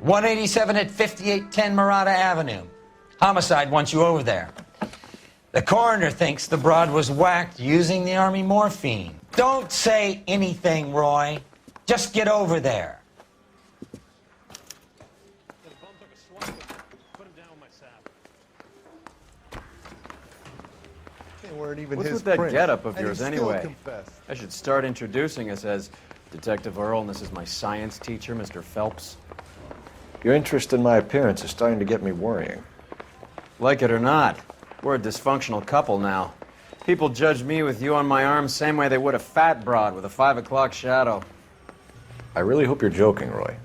187 at 5810 Murata Avenue. Homicide wants you over there. The coroner thinks the broad was whacked using the Army morphine. Don't say anything, Roy. Just get over there. What's with that getup of yours anyway? I should start introducing us as Detective Earl, and this is my science teacher, Mr. Phelps. Your interest in my appearance is starting to get me worrying. Like it or not, we're a dysfunctional couple now. People judge me with you on my arm same way they would a fat broad with a 5 o'clock shadow. I really hope you're joking, Roy.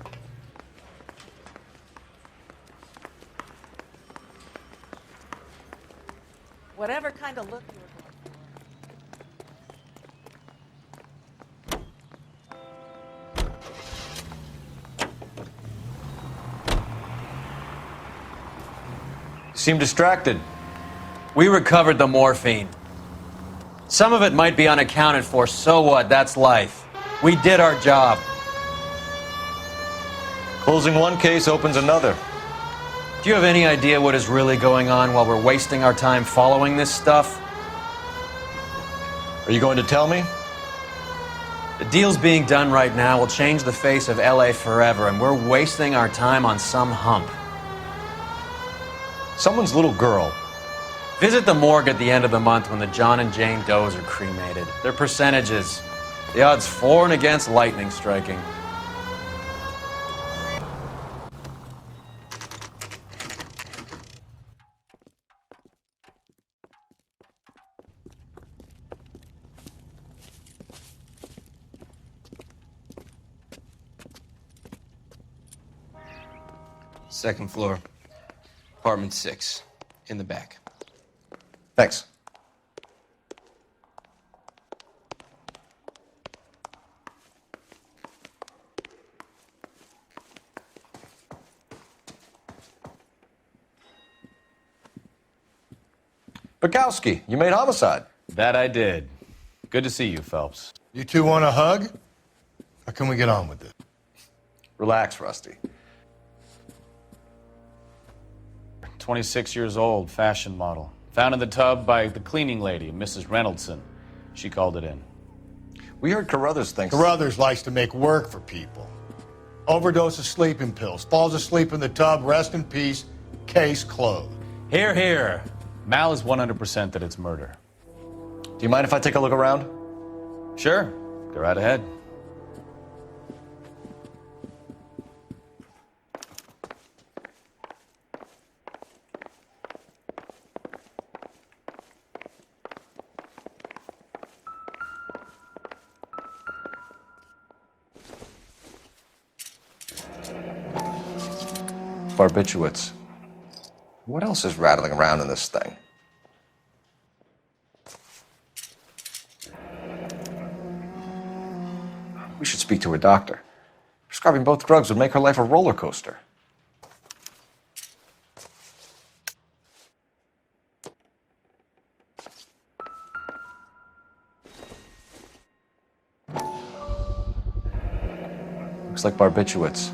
Whatever kind of look you were You seem distracted. We recovered the morphine. Some of it might be unaccounted for, so what? That's life. We did our job. Closing one case opens another. Do you have any idea what is really going on while we're wasting our time following this stuff? Are you going to tell me? The deals being done right now will change the face of LA forever, and we're wasting our time on some hump. Someone's little girl. Visit the morgue at the end of the month when the John and Jane Does are cremated. Their percentages. The odds for and against lightning striking. Second floor, apartment 6, in the back. Thanks. Bukowski, you made homicide. That I did. Good to see you, Phelps. You two want a hug? Or can we get on with it? Relax, Rusty. 26 years old, fashion model. Found in the tub by the cleaning lady, Mrs. Reynoldson. She called it in. We heard Carruthers thinks... Carruthers likes to make work for people. Overdose of sleeping pills. Falls asleep in the tub. Rest in peace. Case closed. Here, here. Mal is 100% that it's murder. Do you mind if I take a look around? Sure. Go right ahead. Barbiturates. What else is rattling around in this thing? We should speak to a doctor. Prescribing both drugs would make her life a roller coaster. Looks like barbiturates.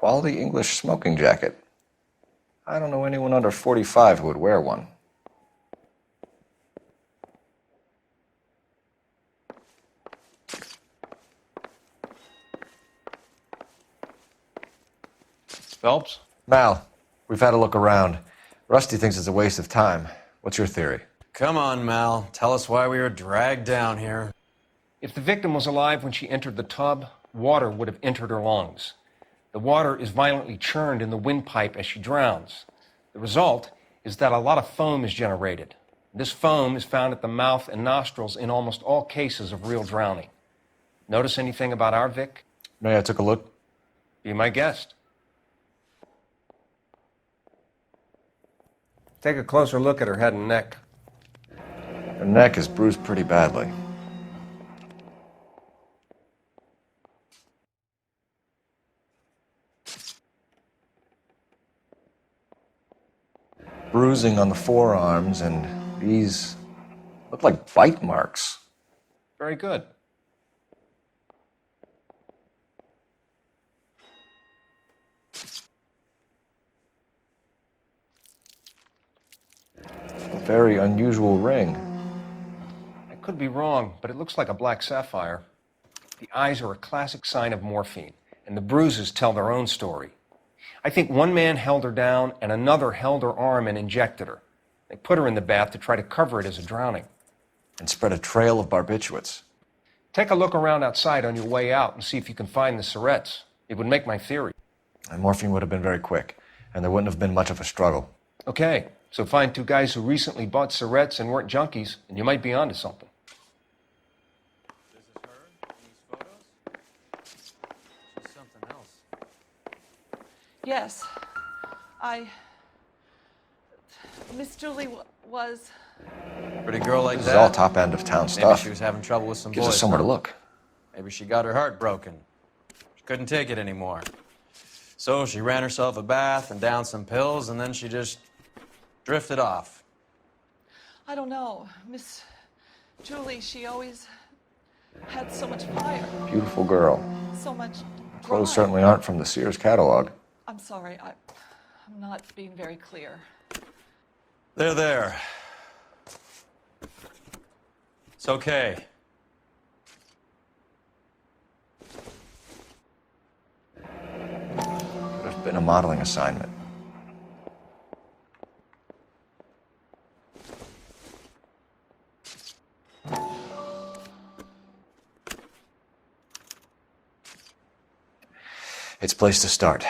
Quality English smoking jacket. I don't know anyone under 45 who would wear one. Phelps? Mal, we've had a look around. Rusty thinks it's a waste of time. What's your theory? Come on, Mal. Tell us why we were dragged down here. If the victim was alive when she entered the tub, water would have entered her lungs. The water is violently churned in the windpipe as she drowns. The result is that a lot of foam is generated. This foam is found at the mouth and nostrils in almost all cases of real drowning. Notice anything about our Vic? May I take a look? Be my guest. Take a closer look at her head and neck. Her neck is bruised pretty badly. Bruising on the forearms and these Look like bite marks. Very good. A very unusual ring. I could be wrong, but it looks like a black sapphire. The eyes are a classic sign of morphine, and the bruises tell their own story. I think one man held her down and another held her arm and injected her. They put her in the bath to try to cover it as a drowning. And spread a trail of barbiturates. Take a look around outside on your way out and see if you can find the syrettes. It would make my theory. And morphine would have been very quick, and there wouldn't have been much of a struggle. Okay, so find two guys who recently bought syrettes and weren't junkies, and you might be onto something. This is her in these photos? She's something else. Yes. Miss Julie was. Pretty girl like This that? is all top end of town Maybe stuff. she was having trouble with some Gives boys. us somewhere huh? to look. Maybe she got her heart broken. She couldn't take it anymore. So she ran herself a bath and downed some pills, and then she just drifted off. I don't know. Miss Julie, she always had so much fire, Beautiful girl. so much Clothes drive. certainly aren't from the Sears catalog. I'm sorry. I'm not being very clear. There. It's okay. Could have been a modeling assignment. It's a place to start.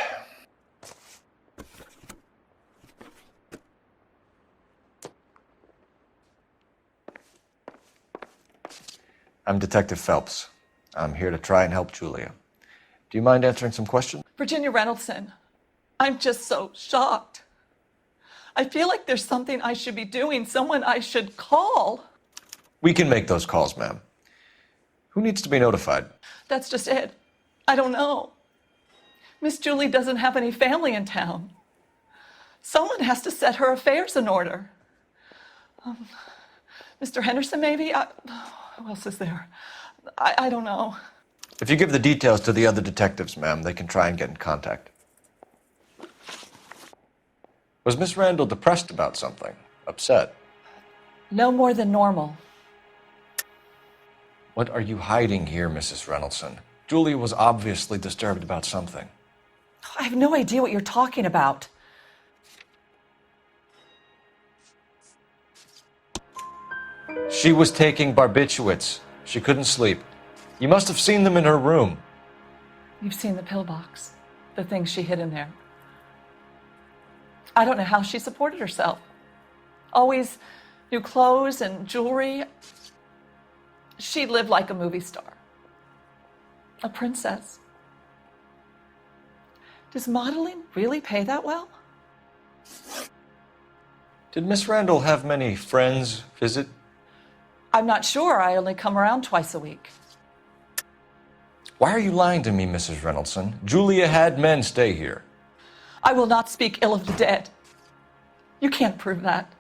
I'm Detective Phelps. I'm here to try and help Julia. Do you mind answering some questions? Virginia Reynoldson, I'm just so shocked. I feel like there's something I should be doing, someone I should call. We can make those calls, ma'am. Who needs to be notified? That's just it. I don't know. Miss Julie doesn't have any family in town. Someone has to set her affairs in order. Mr. Henderson, maybe? Who else is there? I don't know. If you give the details to the other detectives, ma'am, they can try and get in contact. Was Miss Randall depressed about something? Upset? No more than normal. What are you hiding here, Mrs. Reynoldson? Julia was obviously disturbed about something. I have no idea what you're talking about. She was taking barbiturates. She couldn't sleep. You must have seen them in her room. You've seen the pillbox, the things she hid in there. I don't know how she supported herself. Always new clothes and jewelry. She lived like a movie star, a princess. Does modeling really pay that well? Did Miss Randall have many friends visit? I'm not sure. I only come around twice a week. Why are you lying to me, Mrs. Reynoldson? Julia had men stay here. I will not speak ill of the dead. You can't prove that.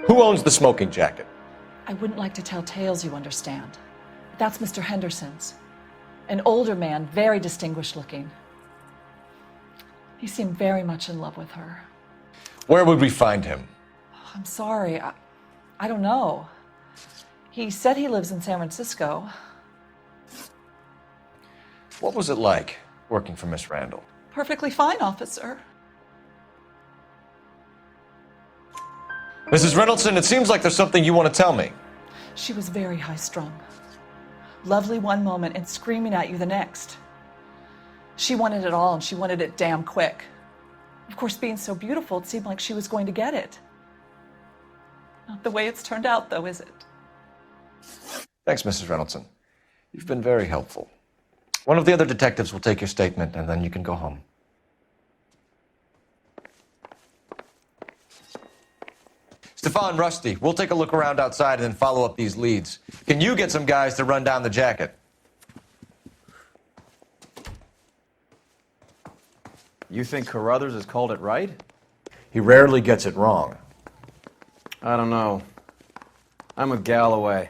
Who owns the smoking jacket? I wouldn't like to tell tales, you understand. But that's Mr. Henderson's. An older man, very distinguished looking. He seemed very much in love with her. Where would we find him? I'm sorry. I don't know. He said he lives in San Francisco. What was it like working for Miss Randall? Perfectly fine, officer. Mrs. Reynoldson, it seems like there's something you want to tell me. She was very high-strung. Lovely one moment and screaming at you the next. She wanted it all, and she wanted it damn quick. Of course, being so beautiful, it seemed like she was going to get it. Not the way it's turned out, though, is it? Thanks, Mrs. Reynoldson. You've been very helpful. One of the other detectives will take your statement, and then you can go home. Stefan, Rusty, we'll take a look around outside and then follow up these leads. Can you get some guys to run down the jacket? You think Carruthers has called it right? He rarely gets it wrong. I don't know. I'm with Galloway.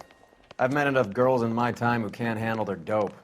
I've met enough girls in my time who can't handle their dope.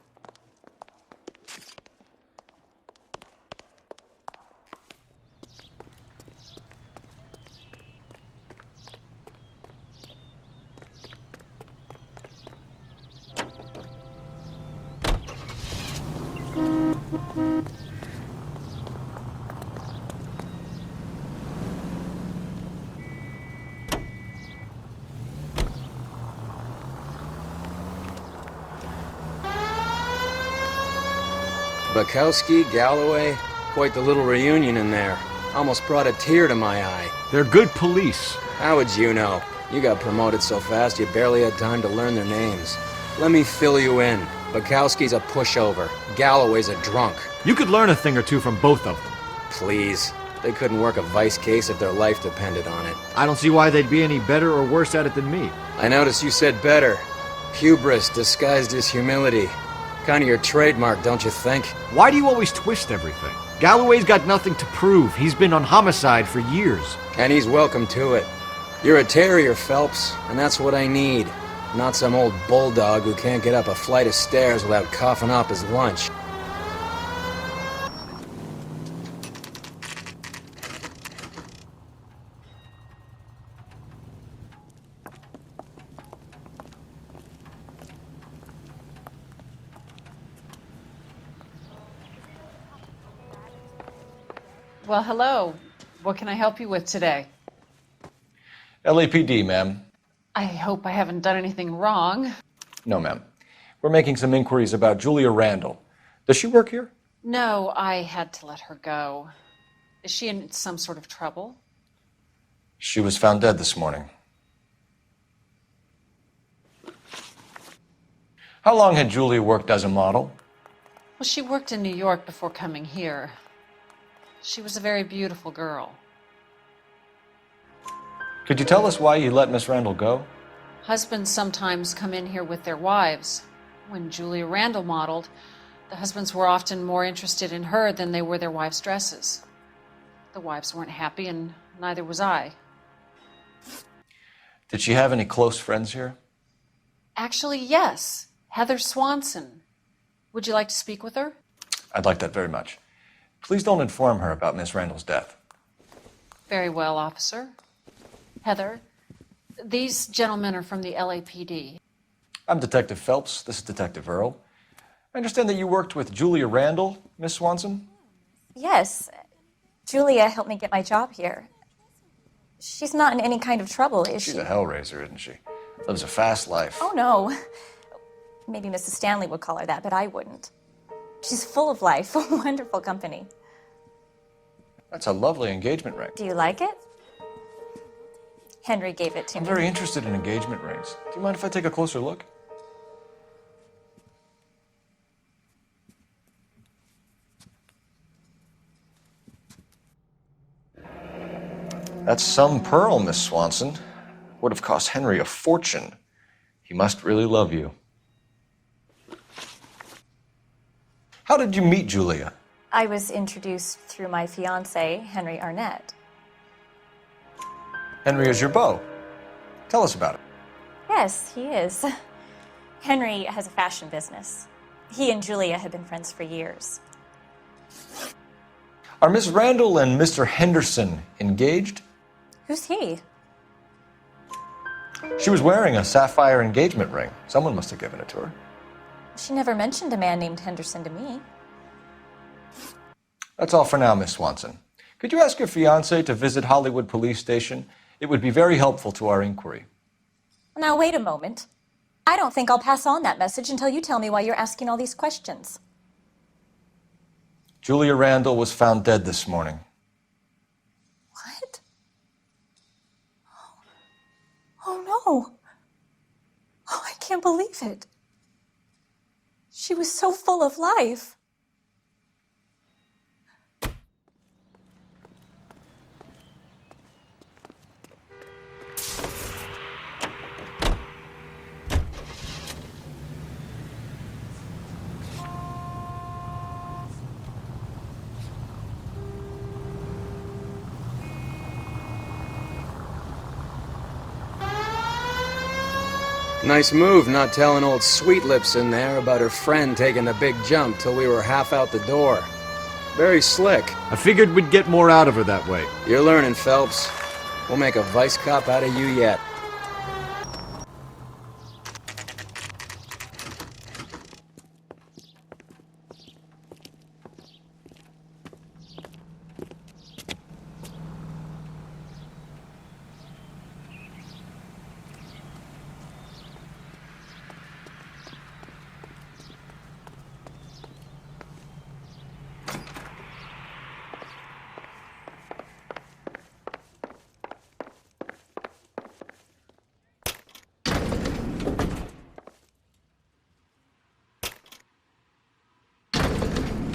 Bukowski, Galloway, quite the little reunion in there. Almost brought a tear to my eye. They're good police. How would you know? You got promoted so fast you barely had time to learn their names. Let me fill you in. Bukowski's a pushover. Galloway's a drunk. You could learn a thing or two from both of them. Please. They couldn't work a vice case if their life depended on it. I don't see why they'd be any better or worse at it than me. I noticed you said better. Hubris disguised as humility. Kind of your trademark, don't you think? Why do you always twist everything? Galloway's got nothing to prove. He's been on homicide for years. And he's welcome to it. You're a terrier, Phelps, and that's what I need. Not some old bulldog who can't get up a flight of stairs without coughing up his lunch. Well, hello. What can I help you with today? LAPD, ma'am. I hope I haven't done anything wrong. No, ma'am. We're making some inquiries about Julia Randall. Does she work here? No, I had to let her go. Is she in some sort of trouble? She was found dead this morning. How long had Julia worked as a model? Well, she worked in New York before coming here. She was a very beautiful girl. Could you tell us why you let Miss Randall go? Husbands sometimes come in here with their wives. When Julia Randall modeled, the husbands were often more interested in her than they were their wives' dresses. The wives weren't happy, and neither was I. Did she have any close friends here? Actually, yes. Heather Swanson. Would you like to speak with her? I'd like that very much. Please don't inform her about Miss Randall's death. Very well, officer. Heather, these gentlemen are from the LAPD. I'm Detective Phelps. This is Detective Earl. I understand that you worked with Julia Randall, Miss Swanson? Yes. Julia helped me get my job here. She's not in any kind of trouble, is she? She's a hellraiser, isn't she? Lives a fast life. Oh, no. Maybe Mrs. Stanley would call her that, but I wouldn't. She's full of life, wonderful company. That's a lovely engagement ring. Do you like it? Henry gave it to me. I'm very interested in engagement rings. Do you mind if I take a closer look? That's some pearl, Miss Swanson. Would have cost Henry a fortune. He must really love you. How did you meet Julia? I was introduced through my fiancé, Henry Arnett. Henry is your beau. Tell us about it. Yes, he is. Henry has a fashion business. He and Julia have been friends for years. Are Miss Randall and Mr. Henderson engaged? Who's he? She was wearing a sapphire engagement ring. Someone must have given it to her. She never mentioned a man named Henderson to me. That's all for now, Miss Swanson. Could you ask your fiancé to visit Hollywood Police Station? It would be very helpful to our inquiry. Now, wait a moment. I don't think I'll pass on that message until you tell me why you're asking all these questions. Julia Randall was found dead this morning. What? Oh, no. Oh, I can't believe it. She was so full of life. Nice move not telling old Sweet Lips in there about her friend taking the big jump till we were half out the door. Very slick. I figured we'd get more out of her that way. You're learning, Phelps. We'll make a vice cop out of you yet.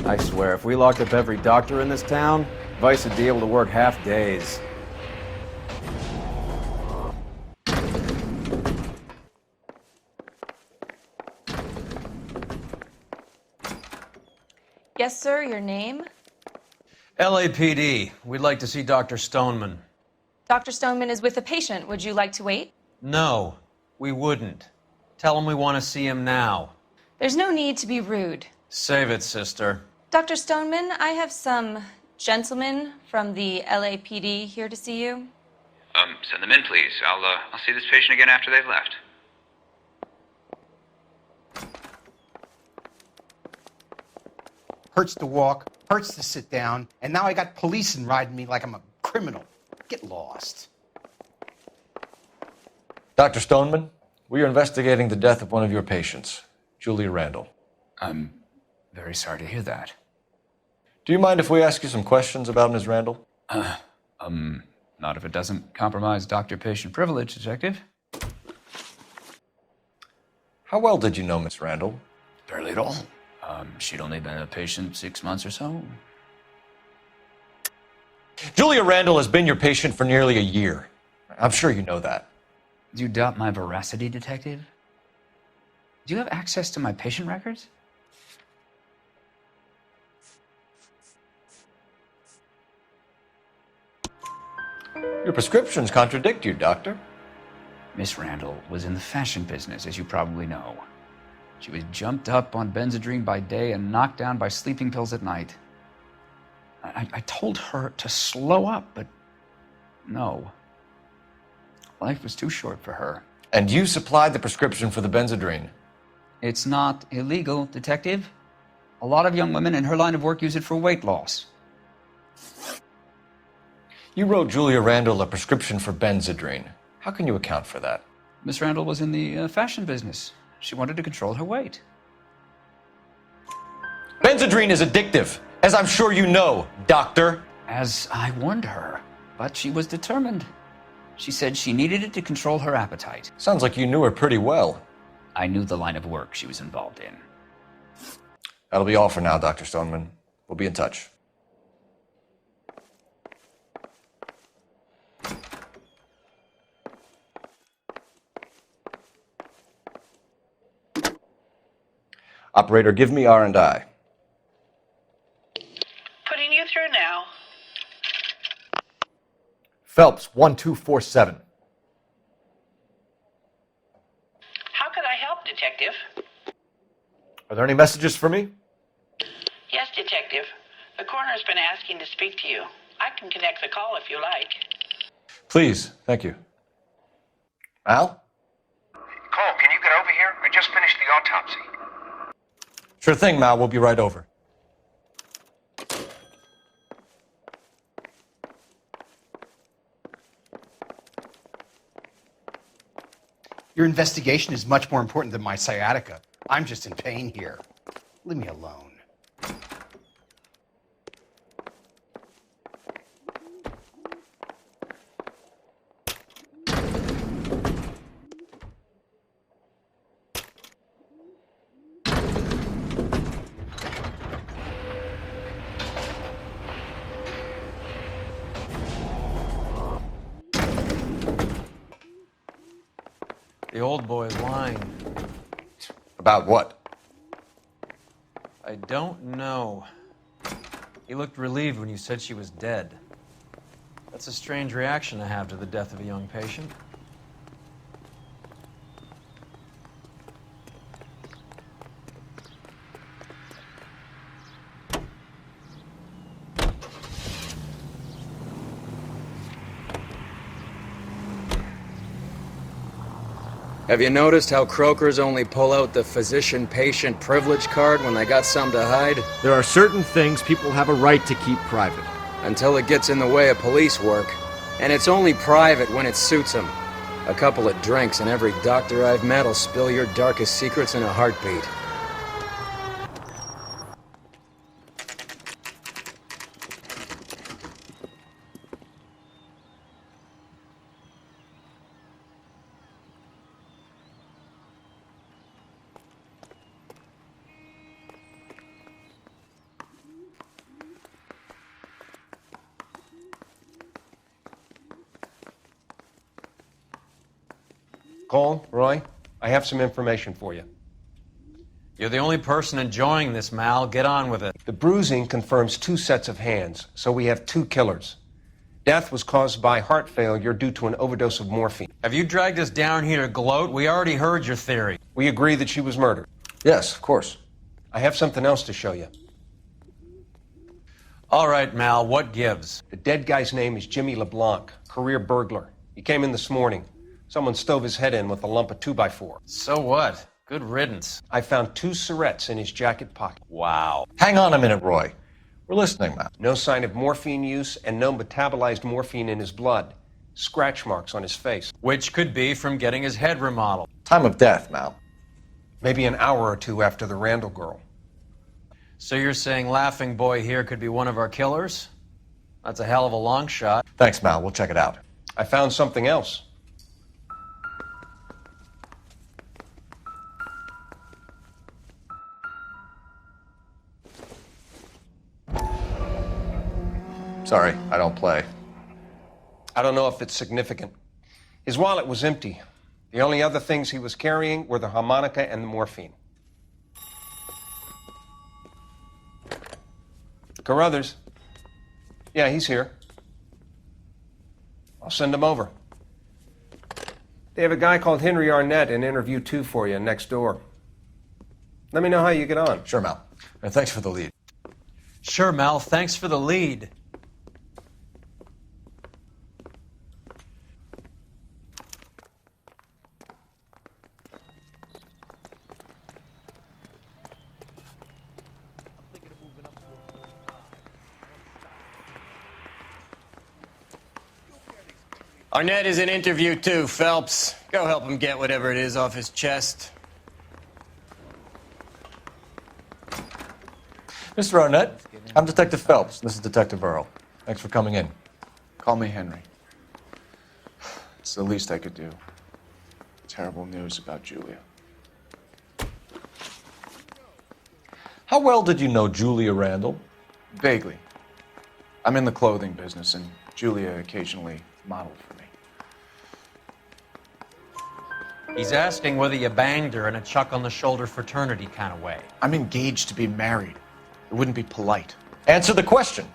I swear, if we locked up every doctor in this town, Vice would be able to work half days. Yes, sir, your name? LAPD. We'd like to see Dr. Stoneman. Dr. Stoneman is with a patient. Would you like to wait? No, we wouldn't. Tell him we want to see him now. There's no need to be rude. Save it, sister. Dr. Stoneman, I have some gentlemen from the LAPD here to see you. Send them in, please. I'll see this patient again after they've left. Hurts to walk, hurts to sit down, and now I got policemen riding me like I'm a criminal. Get lost. Dr. Stoneman, we are investigating the death of one of your patients, Julia Randall. I'm very sorry to hear that. Do you mind if we ask you some questions about Ms. Randall? Not if it doesn't compromise doctor-patient privilege, Detective. How well did you know Ms. Randall? Barely at all. She'd only been a patient 6 months or so. Julia Randall has been your patient for nearly a year. I'm sure you know that. Do you doubt my veracity, Detective? Do you have access to my patient records? Your prescriptions contradict you, Doctor. Miss Randall was in the fashion business, as you probably know. She was jumped up on Benzedrine by day and knocked down by sleeping pills at night. I told her to slow up, but no. Life was too short for her. And you supplied the prescription for the Benzedrine? It's not illegal, Detective. A lot of young women in her line of work use it for weight loss. You wrote Julia Randall a prescription for Benzedrine. How can you account for that? Miss Randall was in the fashion business. She wanted to control her weight. Benzedrine is addictive, as I'm sure you know, Doctor. As I warned her, but she was determined. She said she needed it to control her appetite. Sounds like you knew her pretty well. I knew the line of work she was involved in. That'll be all for now, Dr. Stoneman. We'll be in touch. Operator, give me R&I. Putting you through now. Phelps, 1247. How could I help, Detective? Are there any messages for me? Yes, Detective. The coroner's been asking to speak to you. I can connect the call if you like. Please, thank you. Al? Cole, can you get over here? I just finished the autopsy. Sure thing, Mal. We'll be right over. Your investigation is much more important than my sciatica. I'm just in pain here. Leave me alone. The old boy's lying. About what? I don't know. He looked relieved when you said she was dead. That's a strange reaction to have to the death of a young patient. Have you noticed how croakers only pull out the physician-patient privilege card when they got something to hide? There are certain things people have a right to keep private. Until it gets in the way of police work. And it's only private when it suits them. A couple of drinks and every doctor I've met will spill your darkest secrets in a heartbeat. Cole, Roy, I have some information for you. You're the only person enjoying this, Mal. Get on with it. The bruising confirms 2 sets of hands, so we have 2 killers. Death was caused by heart failure due to an overdose of morphine. Have you dragged us down here to gloat? We already heard your theory. We agree that she was murdered. Yes, of course. I have something else to show you. All right, Mal, what gives? The dead guy's name is Jimmy LeBlanc, career burglar. He came in this morning. Someone stove his head in with a lump of 2x4. So what? Good riddance. I found 2 cigarettes in his jacket pocket. Wow. Hang on a minute, Roy. We're listening, Mal. No sign of morphine use and no metabolized morphine in his blood. Scratch marks on his face. Which could be from getting his head remodeled. Time of death, Mal. Maybe an hour or 2 after the Randall girl. So you're saying Laughing Boy here could be one of our killers? That's a hell of a long shot. Thanks, Mal. We'll check it out. I found something else. Sorry, I don't play. I don't know if it's significant. His wallet was empty. The only other things he was carrying were the harmonica and the morphine. Carruthers. Yeah, he's here. I'll send him over. They have a guy called Henry Arnett in interview 2 for you next door. Let me know how you get on. Sure, Mal. And thanks for the lead. Sure, Mal. Thanks for the lead. Arnett is in interview 2, Phelps. Go help him get whatever it is off his chest. Mr. Arnett, I'm Detective Phelps. This is Detective Earl. Thanks for coming in. Call me Henry. It's the least I could do. Terrible news about Julia. How well did you know Julia Randall? Vaguely. I'm in the clothing business, and Julia occasionally modeled for me. He's asking whether you banged her in a chuck-on-the-shoulder fraternity kind of way. I'm engaged to be married. It wouldn't be polite. Answer the question.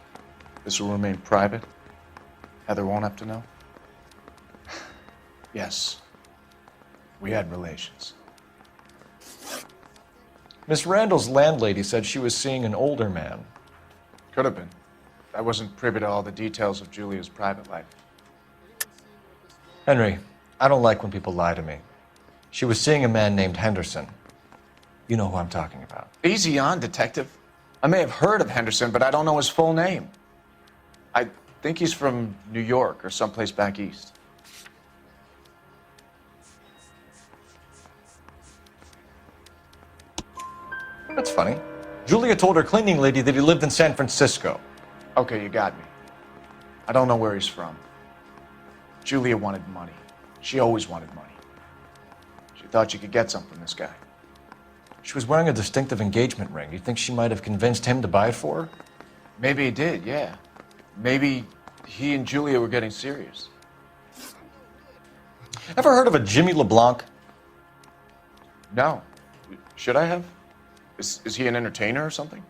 This will remain private? Heather won't have to know? Yes. We had relations. Miss Randall's landlady said she was seeing an older man. Could have been. I wasn't privy to all the details of Julia's private life. Henry, I don't like when people lie to me. She was seeing a man named Henderson. You know who I'm talking about. Easy on, Detective. I may have heard of Henderson, but I don't know his full name. I think he's from New York or someplace back east. That's funny. Julia told her cleaning lady that he lived in San Francisco. Okay, you got me. I don't know where he's from. Julia wanted money. She always wanted money. She thought she could get some from this guy. She was wearing a distinctive engagement ring. You think she might have convinced him to buy it for her? Maybe he did, yeah. Maybe he and Julia were getting serious. Ever heard of a Jimmy LeBlanc? No. Should I have? Is he an entertainer or something?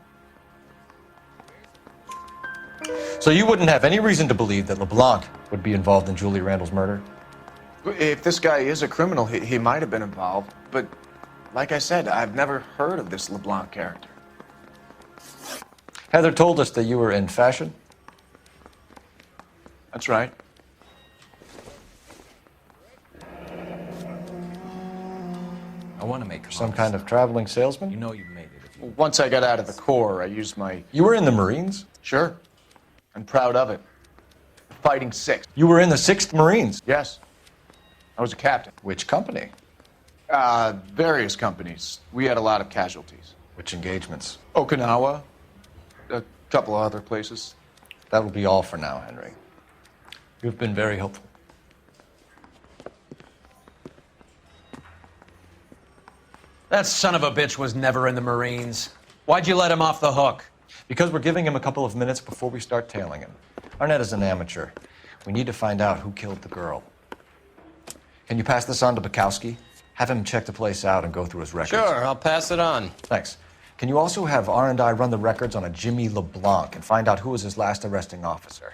So you wouldn't have any reason to believe that LeBlanc would be involved in Julia Randall's murder? If this guy is a criminal, he might have been involved. But like I said, I've never heard of this LeBlanc character. Heather told us that you were in fashion. That's right. I want to make Some kind of traveling salesman? You know you made it. Well, once I got out of the Corps, I used my... You were in the Marines? Sure. I'm proud of it. Fighting Sixth. You were in the 6th Marines? Yes. I was a captain. Which company? Various companies. We had a lot of casualties. Which engagements? Okinawa. A couple of other places. That will be all for now, Henry. You've been very helpful. That son of a bitch was never in the Marines. Why'd you let him off the hook? Because we're giving him a couple of minutes before we start tailing him. Arnett is an amateur. We need to find out who killed the girl. Can you pass this on to Bukowski? Have him check the place out and go through his records. Sure, I'll pass it on. Thanks. Can you also have R&I run the records on a Jimmy LeBlanc and find out who was his last arresting officer?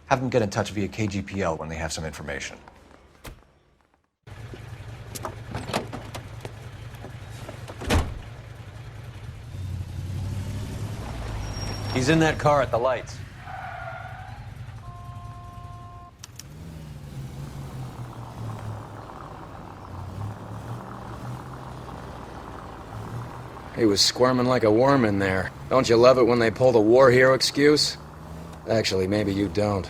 Have them get in touch via KGPL when they have some information. He's in that car at the lights. He was squirming like a worm in there. Don't you love it when they pull the war hero excuse? Actually, maybe you don't.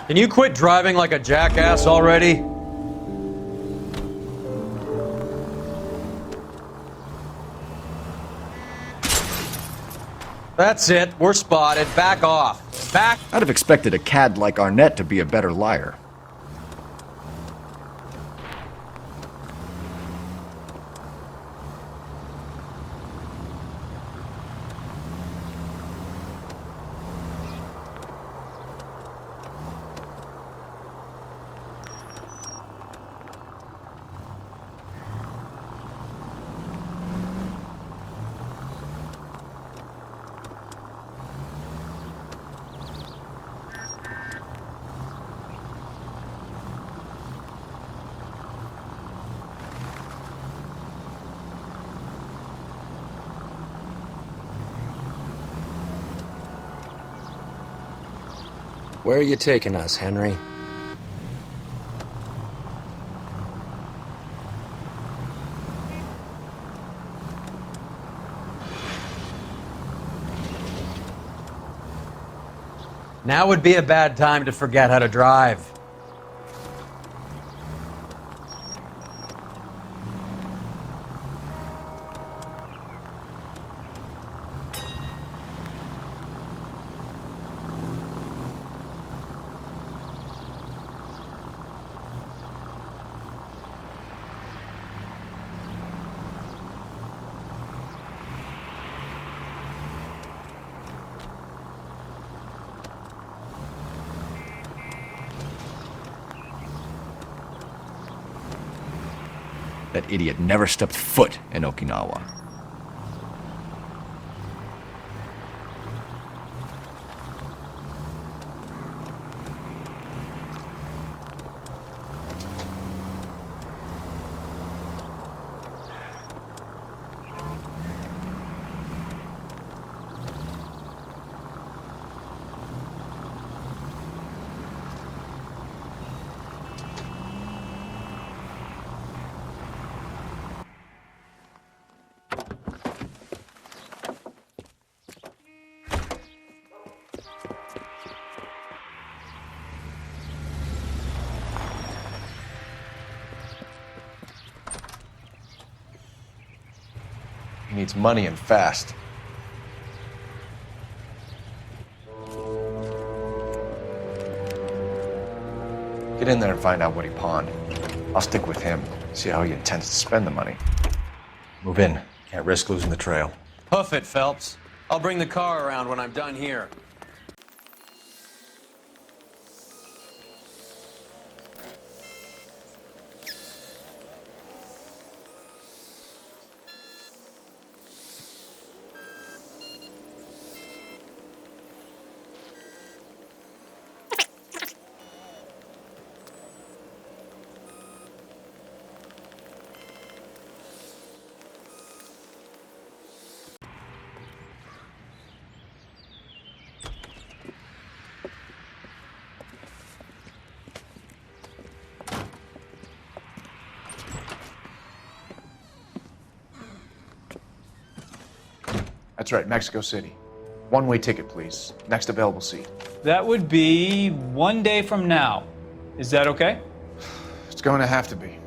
Can you quit driving like a jackass already? That's it. We're spotted. Back off. Back. I'd have expected a cad like Arnett to be a better liar. Where are you taking us, Henry? Now would be a bad time to forget how to drive. That idiot never stepped foot in Okinawa. He needs money and fast. Get in there and find out what he pawned. I'll stick with him, see how he intends to spend the money. Move in. Can't risk losing the trail. Hoof it, Phelps. I'll bring the car around when I'm done here. That's right, Mexico City. One-way ticket, please. Next available seat. That would be 1 day from now. Is that okay? It's going to have to be.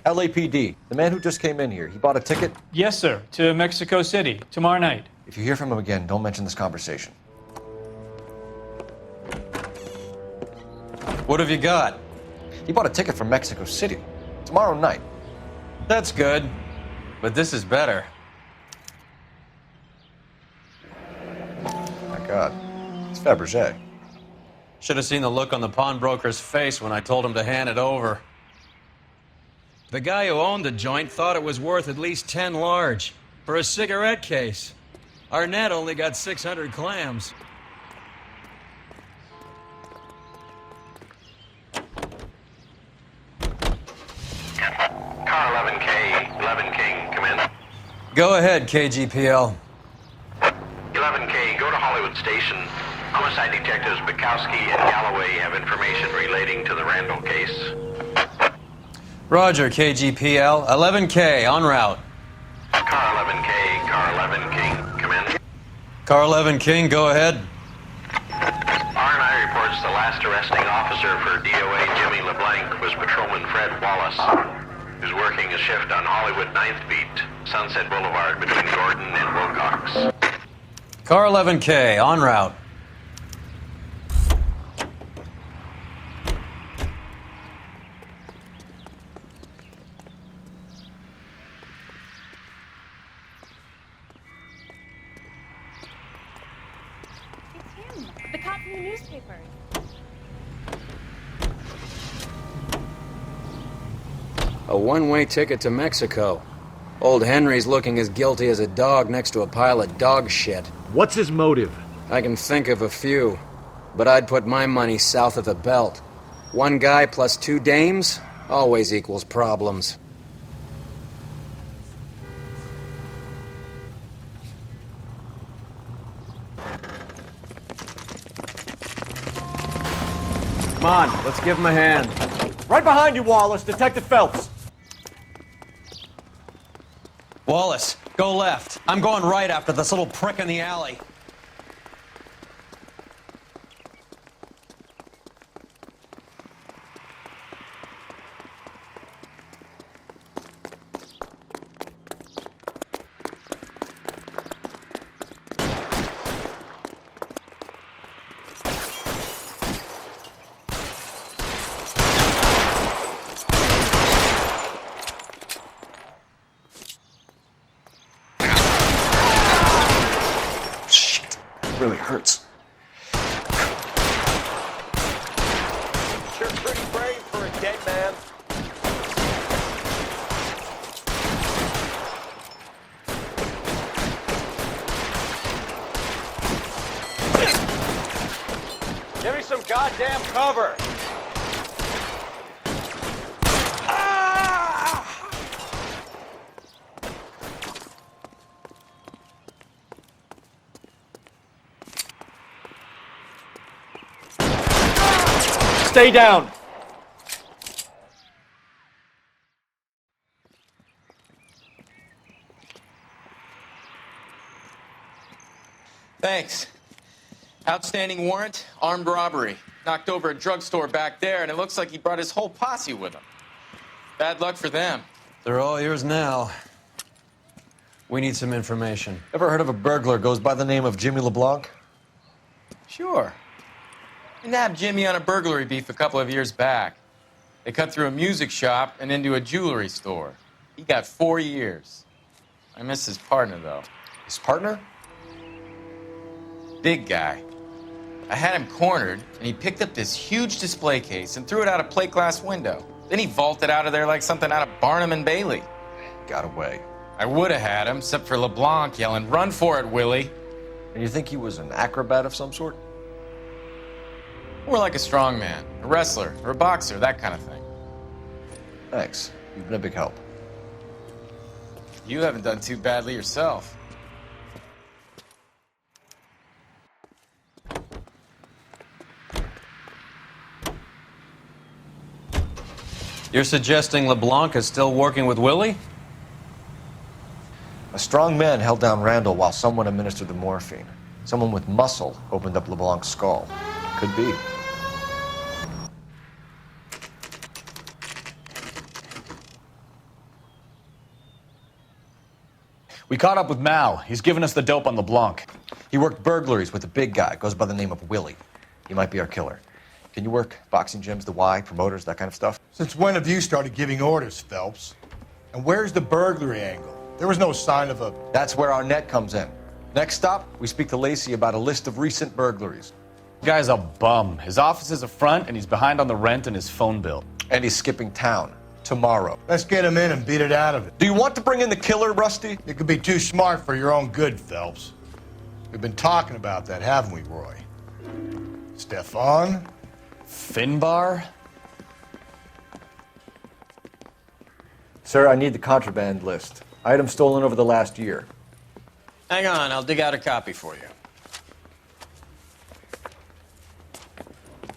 LAPD, the man who just came in here, he bought a ticket? Yes, sir. To Mexico City, tomorrow night. If you hear from him again, don't mention this conversation. What have you got? He bought a ticket from Mexico City. Tomorrow night. That's good. But this is better. My God. It's Fabergé. Should have seen the look on the pawnbroker's face when I told him to hand it over. The guy who owned the joint thought it was worth at least 10 large for a cigarette case. Arnett only got 600 clams. Car 11K, 11 King, come in. Go ahead, KGPL. 11K, go to Hollywood Station. Homicide detectives Bukowski and Galloway have information relating to the Randall case. Roger, KGPL. 11K, en route. Car 11K, car 11 King, come in. Car 11 King, go ahead. R&I reports the last arresting officer for DOA Jimmy LeBlanc was Patrolman Fred Wallace, who's working a shift on Hollywood 9th Beat, Sunset Boulevard between Gordon and Wilcox. Car 11K, en route. The cop from the newspaper. A one-way ticket to Mexico. Old Henry's looking as guilty as a dog next to a pile of dog shit. What's his motive? I can think of a few, but I'd put my money south of the belt. One guy plus 2 dames always equals problems. Come on, let's give him a hand. Right behind you, Wallace. Detective Phelps. Wallace, go left. I'm going right after this little prick in the alley. Really hurts. Sure pretty brave for a dead man. Give me some goddamn cover. Stay down. Thanks. Outstanding warrant, armed robbery. Knocked over a drugstore back there, and it looks like he brought his whole posse with him. Bad luck for them. They're all yours now. We need some information. Ever heard of a burglar goes by the name of Jimmy LeBlanc? Sure. We nabbed Jimmy on a burglary beef a couple of years back. They cut through a music shop and into a jewelry store. He got 4 years. I miss his partner, though. His partner? Big guy. I had him cornered, and he picked up this huge display case and threw it out a plate glass window. Then he vaulted out of there like something out of Barnum and Bailey. Got away. I would have had him, except for LeBlanc yelling, "Run for it, Willie!" And you think he was an acrobat of some sort? More like a strongman, a wrestler, or a boxer, that kind of thing. Thanks. You've been a big help. You haven't done too badly yourself. You're suggesting LeBlanc is still working with Willie? A strong man held down Randall while someone administered the morphine. Someone with muscle opened up LeBlanc's skull. Could be. We caught up with Mal. He's given us the dope on LeBlanc. He worked burglaries with a big guy. Goes by the name of Willie. He might be our killer. Can you work boxing gyms, the Y, promoters, that kind of stuff? Since when have you started giving orders, Phelps? And where's the burglary angle? There was no sign of a... That's where our net comes in. Next stop, we speak to Lacey about a list of recent burglaries. The guy's a bum. His office is a front, and he's behind on the rent and his phone bill. And he's skipping town tomorrow. Let's get him in and beat it out of it. Do you want to bring in the killer, Rusty? You could be too smart for your own good, Phelps. We've been talking about that, haven't we, Roy? Stefan? Finbar? Sir, I need the contraband list. Items stolen over the last year. Hang on, I'll dig out a copy for you.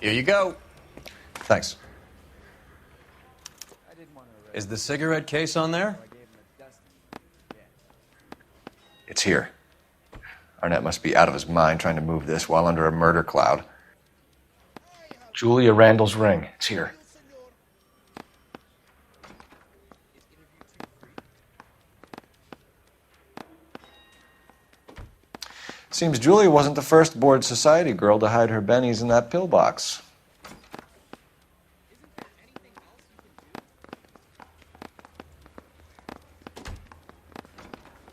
Here you go. Thanks. Is the cigarette case on there? It's here. Arnett must be out of his mind trying to move this while under a murder cloud. Julia Randall's ring. It's here. Seems Julia wasn't the first bored society girl to hide her bennies in that pillbox.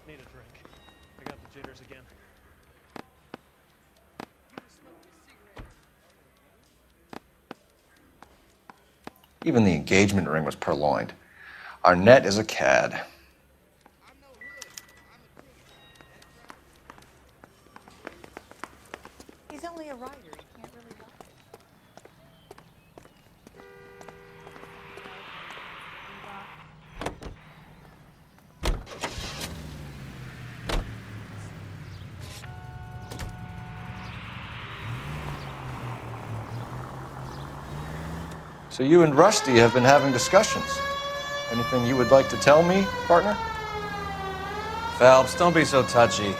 Need a drink. I got the jitters again. Even the engagement ring was purloined. Arnett is a cad. He's only a writer. He can't really write. So you and Rusty have been having discussions. Anything you would like to tell me, partner? Phelps, don't be so touchy.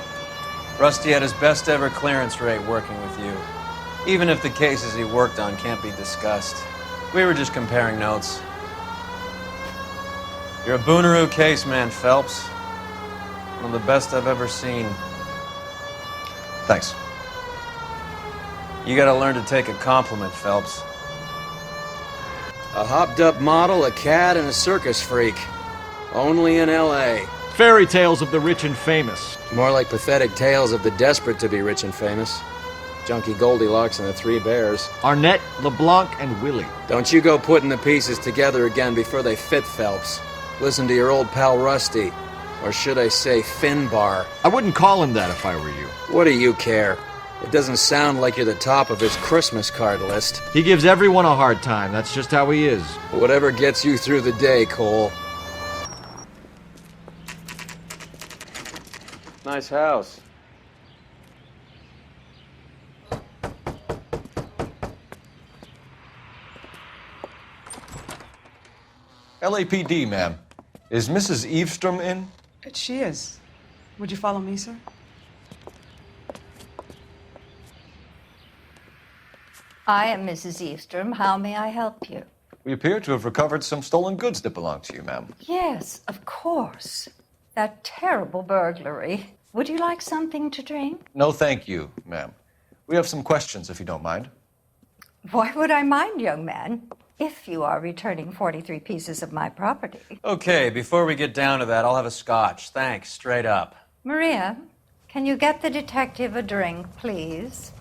Rusty had his best ever clearance rate working with you. Even if the cases he worked on can't be discussed. We were just comparing notes. You're a Booneroo case man, Phelps. One of the best I've ever seen. Thanks. You gotta learn to take a compliment, Phelps. A hopped-up model, a cad, and a circus freak. Only in L.A. Fairy tales of the rich and famous. More like pathetic tales of the desperate to be rich and famous. Junkie Goldilocks and the Three Bears. Arnett, LeBlanc, and Willie. Don't you go putting the pieces together again before they fit, Phelps. Listen to your old pal Rusty. Or should I say Finbar. I wouldn't call him that if I were you. What do you care? It doesn't sound like you're the top of his Christmas card list. He gives everyone a hard time. That's just how he is. Whatever gets you through the day, Cole. Nice house. LAPD, ma'am. Is Mrs. Eavestrom in? She is. Would you follow me, sir? I am Mrs. Eavestrom. How may I help you? We appear to have recovered some stolen goods that belong to you, ma'am. Yes, of course. That terrible burglary. Would you like something to drink? No, thank you, ma'am. We have some questions, if you don't mind. Why would I mind, young man, if you are returning 43 pieces of my property? Okay, before we get down to that, I'll have a scotch. Thanks, straight up. Maria, can you get the detective a drink, please?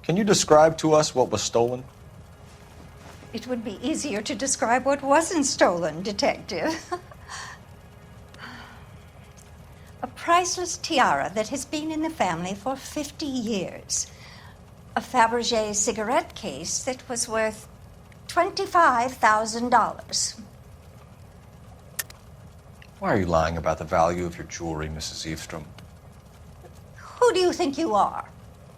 Can you describe to us what was stolen? It would be easier to describe what wasn't stolen, Detective. A priceless tiara that has been in the family for 50 years. A Fabergé cigarette case that was worth $25,000. Why are you lying about the value of your jewelry, Mrs. Eavestrom? Who do you think you are?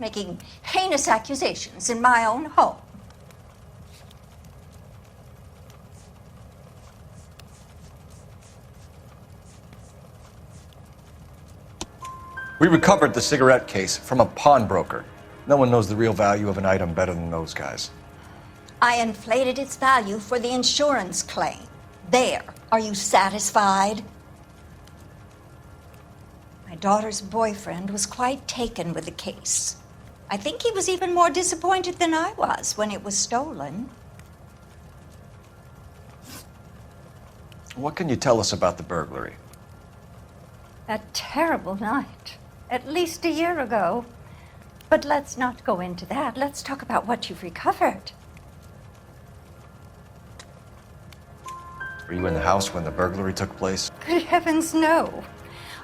making heinous accusations in my own home. We recovered the cigarette case from a pawnbroker. No one knows the real value of an item better than those guys. I inflated its value for the insurance claim. There. Are you satisfied? My daughter's boyfriend was quite taken with the case. I think he was even more disappointed than I was when it was stolen. What can you tell us about the burglary? A terrible night. At least a year ago. But let's not go into that. Let's talk about what you've recovered. Were you in the house when the burglary took place? Good heavens, no.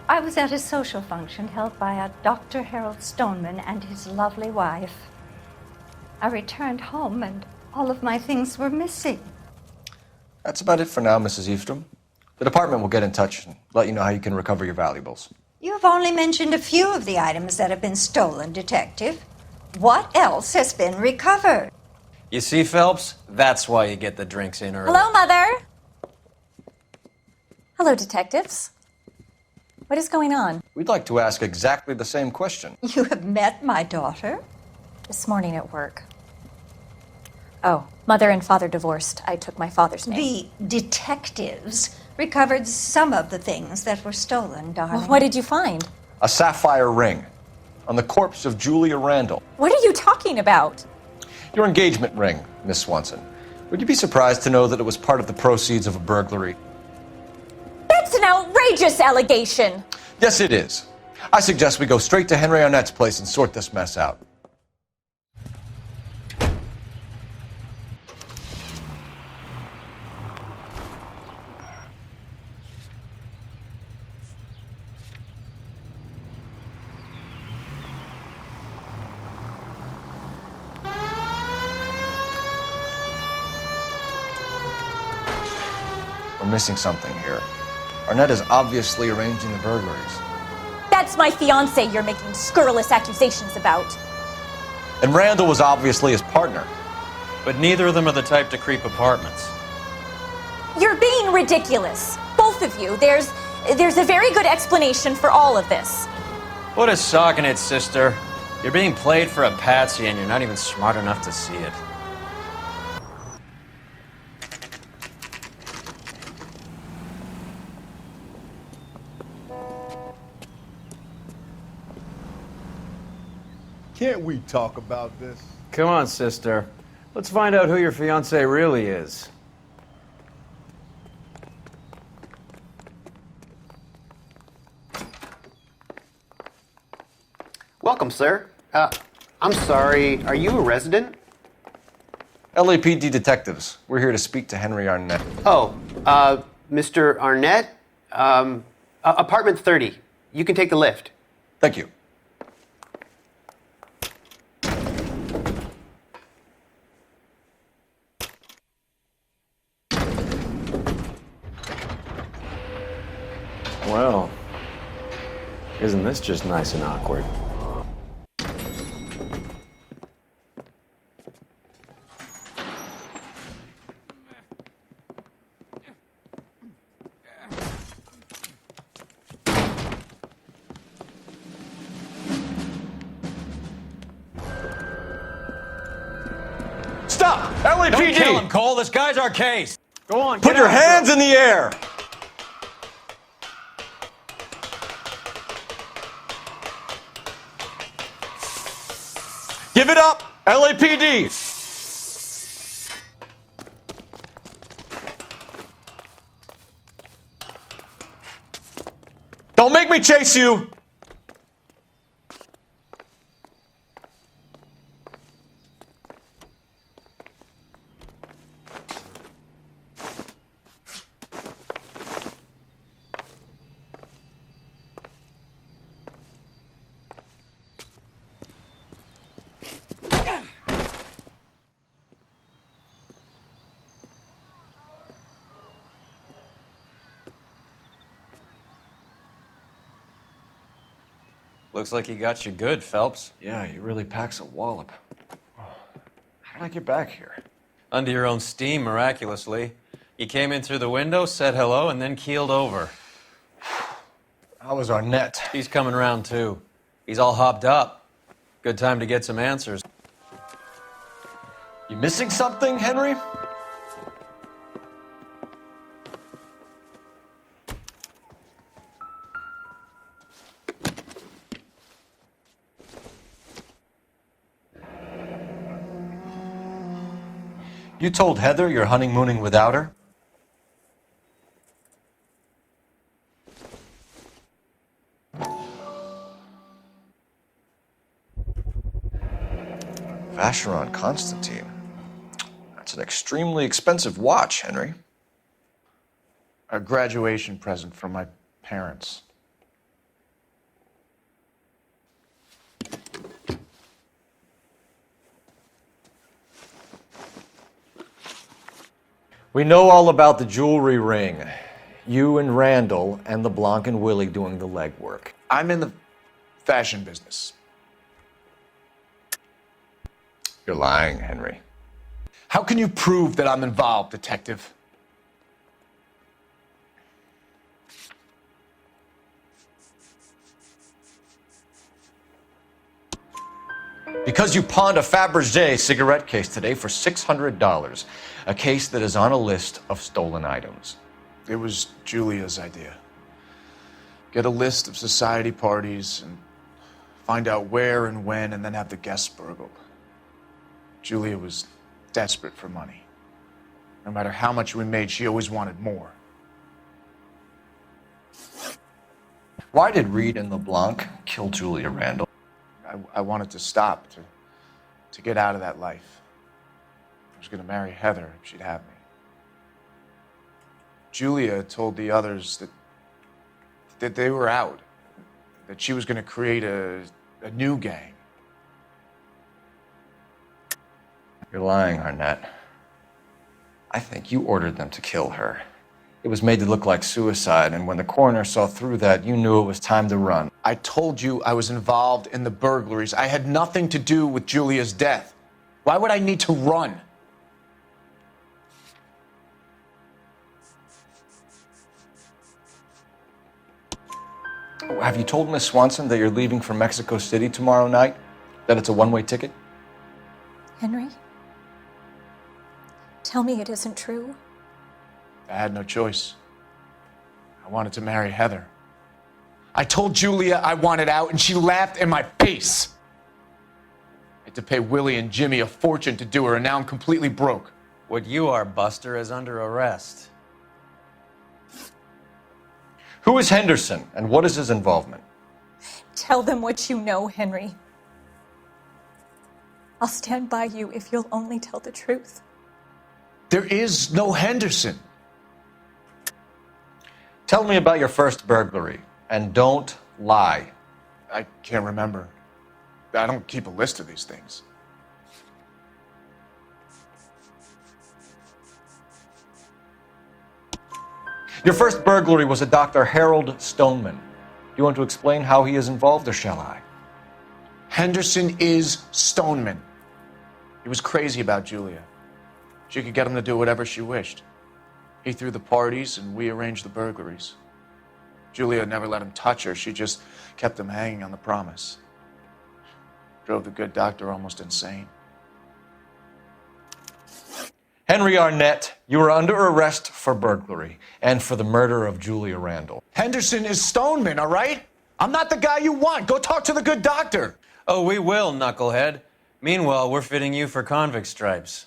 I was at a social function held by a Dr. Harold Stoneman and his lovely wife. I returned home and all of my things were missing. That's about it for now, Mrs. Eastrom. The department will get in touch and let you know how you can recover your valuables. You've only mentioned a few of the items that have been stolen, Detective. What else has been recovered? You see, Phelps? That's why you get the drinks in early. Hello, Mother. Hello, detectives. What is going on? We'd like to ask exactly the same question. You have met my daughter? This morning at work. Oh, mother and father divorced. I took my father's name. The detectives recovered some of the things that were stolen, darling. Well, what did you find? A sapphire ring on the corpse of Julia Randall. What are you talking about? Your engagement ring, Miss Swanson. Would you be surprised to know that it was part of the proceeds of a burglary? That's an outrageous allegation! Yes, it is. I suggest we go straight to Henry Arnett's place and sort this mess out. We're missing something here. Arnett is obviously arranging the burglaries. That's my fiance you're making scurrilous accusations about. And Randall was obviously his partner. But neither of them are the type to creep apartments. You're being ridiculous. Both of you. There's a very good explanation for all of this. Put a sock in it, sister. You're being played for a patsy and you're not even smart enough to see it. Can't we talk about this? Come on, sister. Let's find out who your fiance really is. Welcome, sir. I'm sorry, are you a resident? LAPD detectives. We're here to speak to Henry Arnett. Oh, Mr. Arnett? Apartment 30. You can take the lift. Thank you. Well, isn't this just nice and awkward? Stop! LAPD! Don't kill him, Cole. This guy's our case. Go on, Put get your after him. hands in the air! Give it up, LAPD! Don't make me chase you! Looks like he got you good, Phelps. Yeah, he really packs a wallop. How did I get back here? Under your own steam, miraculously. You came in through the window, said hello, and then keeled over. How was Arnett? He's coming round, too. He's all hopped up. Good time to get some answers. You missing something, Henry? You told Heather you're honeymooning without her? Vacheron Constantine. That's an extremely expensive watch, Henry. A graduation present from my parents. We know all about the jewelry ring. You and Randall and LeBlanc and Willie doing the legwork. I'm in the fashion business. You're lying, Henry. How can you prove that I'm involved, Detective? Because you pawned a Fabergé cigarette case today for $600. A case that is on a list of stolen items. It was Julia's idea. Get a list of society parties and find out where and when and then have the guests burgled. Julia was desperate for money. No matter how much we made, she always wanted more. Why did Reed and LeBlanc kill Julia Randall? I wanted to stop, to get out of that life. I was going to marry Heather if she'd have me. Julia told the others that they were out, that she was going to create a new gang. You're lying, Arnett. I think you ordered them to kill her. It was made to look like suicide, and when the coroner saw through that, you knew it was time to run. I told you I was involved in the burglaries. I had nothing to do with Julia's death. Why would I need to run? Have you told Miss Swanson that you're leaving for Mexico City tomorrow night? That it's a one-way ticket? Henry? Tell me it isn't true. I had no choice. I wanted to marry Heather. I told Julia I wanted out, and she laughed in my face. I had to pay Willie and Jimmy a fortune to do her, and now I'm completely broke. What you are, Buster, is under arrest. Who is Henderson, and what is his involvement? Tell them what you know, Henry. I'll stand by you if you'll only tell the truth. There is no Henderson. Tell me about your first burglary, and don't lie. I can't remember. I don't keep a list of these things. Your first burglary was a Dr. Harold Stoneman. Do you want to explain how he is involved, or shall I? Henderson is Stoneman. He was crazy about Julia. She could get him to do whatever she wished. He threw the parties, and we arranged the burglaries. Julia never let him touch her. She just kept him hanging on the promise. Drove the good doctor almost insane. Henry Arnett, you are under arrest for burglary and for the murder of Julia Randall. Henderson is Stoneman, all right? I'm not the guy you want. Go talk to the good doctor. Oh, we will, knucklehead. Meanwhile, we're fitting you for convict stripes.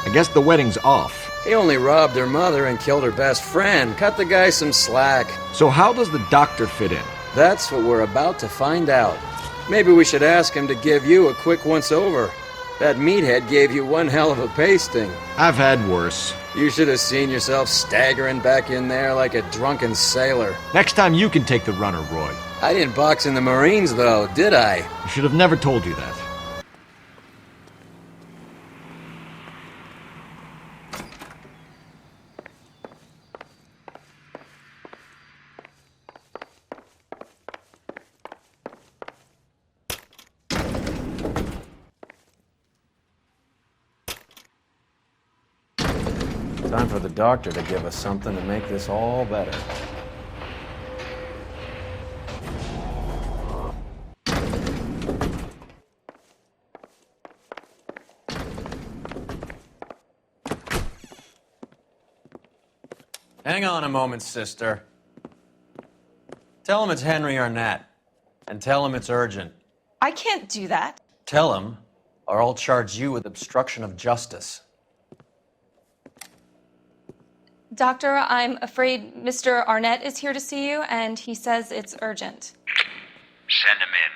I guess the wedding's off. He only robbed her mother and killed her best friend. Cut the guy some slack. So how does the doctor fit in? That's what we're about to find out. Maybe we should ask him to give you a quick once-over. That meathead gave you one hell of a pasting. I've had worse. You should have seen yourself staggering back in there like a drunken sailor. Next time you can take the runner, Roy. I didn't box in the Marines, though, did I? I should have never told you that. Time for the doctor to give us something to make this all better. Hang on a moment, sister. Tell him it's Henry Arnett, and tell him it's urgent. I can't do that. Tell him, or I'll charge you with obstruction of justice. Doctor, I'm afraid Mr. Arnett is here to see you, and he says it's urgent. Send him in.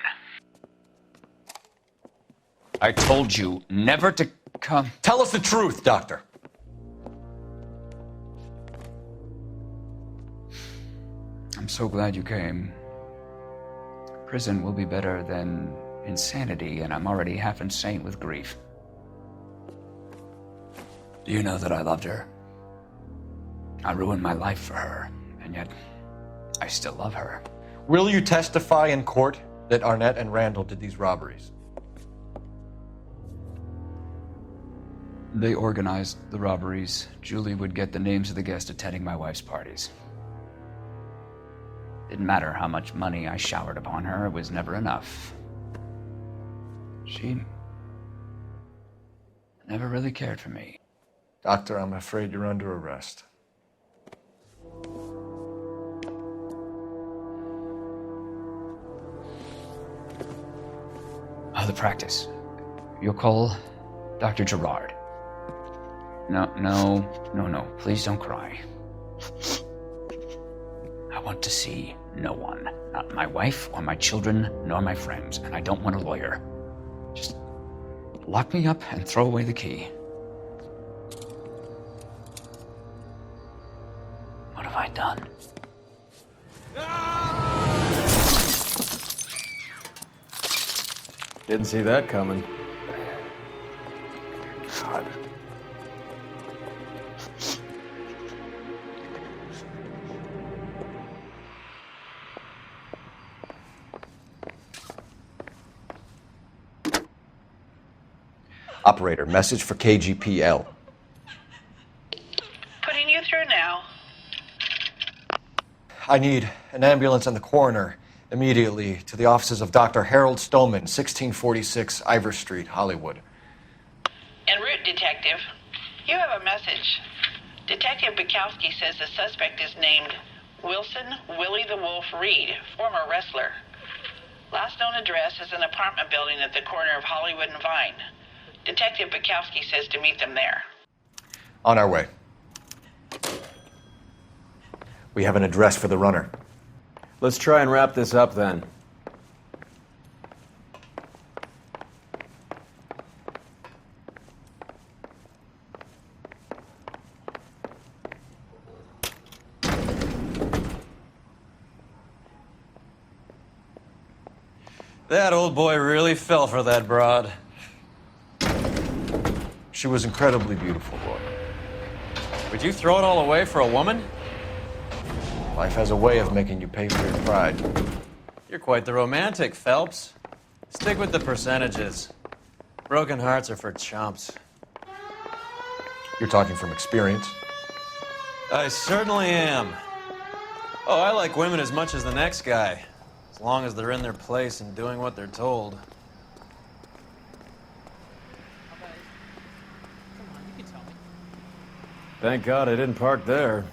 I told you never to come. Tell us the truth, Doctor. I'm so glad you came. Prison will be better than insanity, and I'm already half insane with grief. Do you know that I loved her? I ruined my life for her, and yet I still love her. Will you testify in court that Arnett and Randall did these robberies? They organized the robberies. Julie would get the names of the guests attending my wife's parties. Didn't matter how much money I showered upon her, it was never enough. She never really cared for me. Doctor, I'm afraid you're under arrest. The practice. You'll call Dr. Gerard. No. Please don't cry. I want to see no one. Not my wife or my children, nor my friends. And I don't want a lawyer. Just lock me up and throw away the key. What have I done? Didn't see that coming. God. Operator, message for KGPL. Putting you through now. I need an ambulance and the coroner immediately to the offices of Dr. Harold Stoneman, 1646 Ivor Street, Hollywood. En route, Detective. You have a message. Detective Bukowski says the suspect is named Wilson Willie the Wolf Reed, former wrestler. Last known address is an apartment building at the corner of Hollywood and Vine. Detective Bukowski says to meet them there. On our way. We have an address for the runner. Let's try and wrap this up then. That old boy really fell for that broad. She was incredibly beautiful, Roy. Would you throw it all away for a woman? Life has a way of making you pay for your pride. You're quite the romantic, Phelps. Stick with the percentages. Broken hearts are for chumps. You're talking from experience. I certainly am. Oh, I like women as much as the next guy. As long as they're in their place and doing what they're told. Thank God I didn't park there.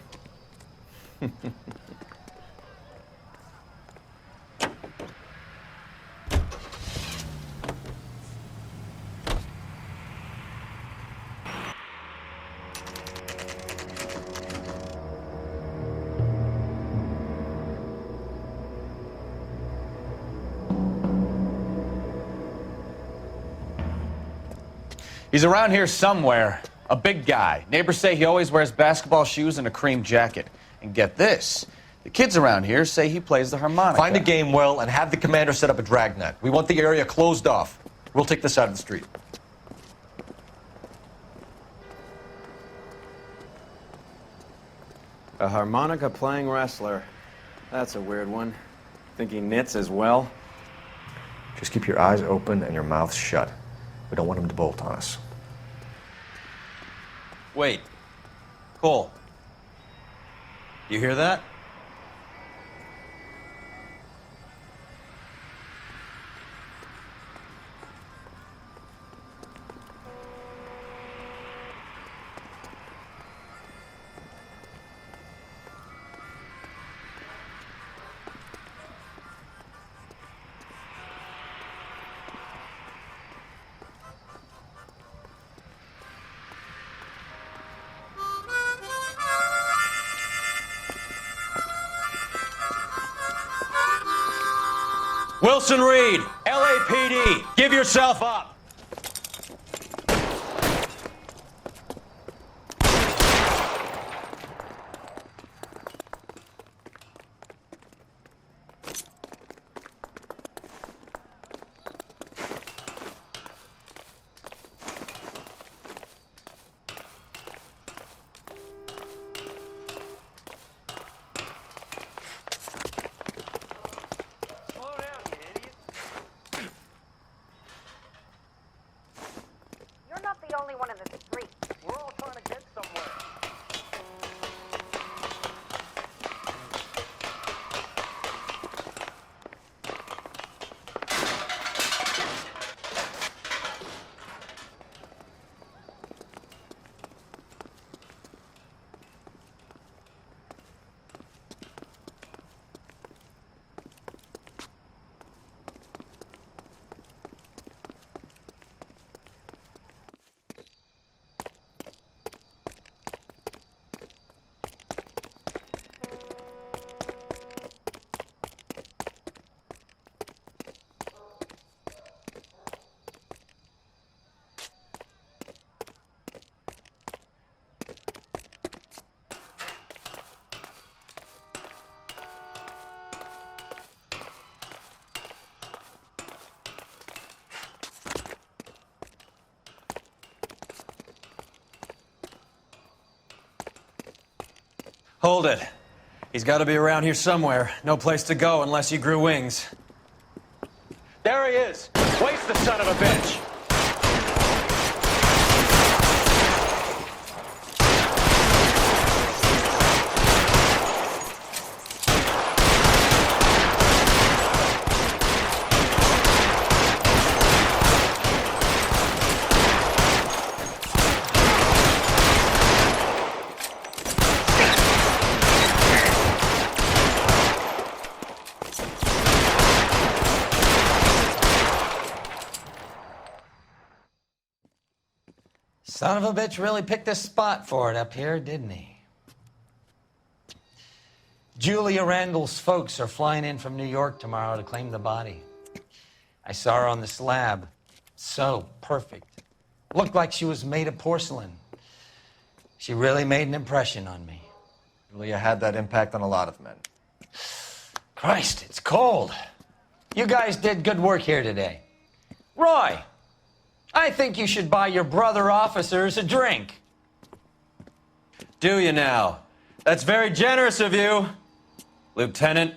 He's around here somewhere. A big guy. Neighbors say he always wears basketball shoes and a cream jacket. And get this, the kids around here say he plays the harmonica. Find a game well and have the commander set up a dragnet. We want the area closed off. We'll take this out of the street. A harmonica playing wrestler. That's a weird one. Think he knits as well? Just keep your eyes open and your mouth shut. We don't want him to bolt on us. Wait. Cole. You hear that? Wilson Reed, LAPD, give yourself up. The only one in the street. We're all trying to get somewhere. Hold it. He's got to be around here somewhere. No place to go unless he grew wings. There he is. Waste the son of a bitch. Son of a bitch really picked a spot for it up here, didn't he? Julia Randall's folks are flying in from New York tomorrow to claim the body. I saw her on the slab. So perfect. Looked like she was made of porcelain. She really made an impression on me. Julia had that impact on a lot of men. Christ, it's cold. You guys did good work here today. Roy, I think you should buy your brother officers a drink. Do you now? That's very generous of you, Lieutenant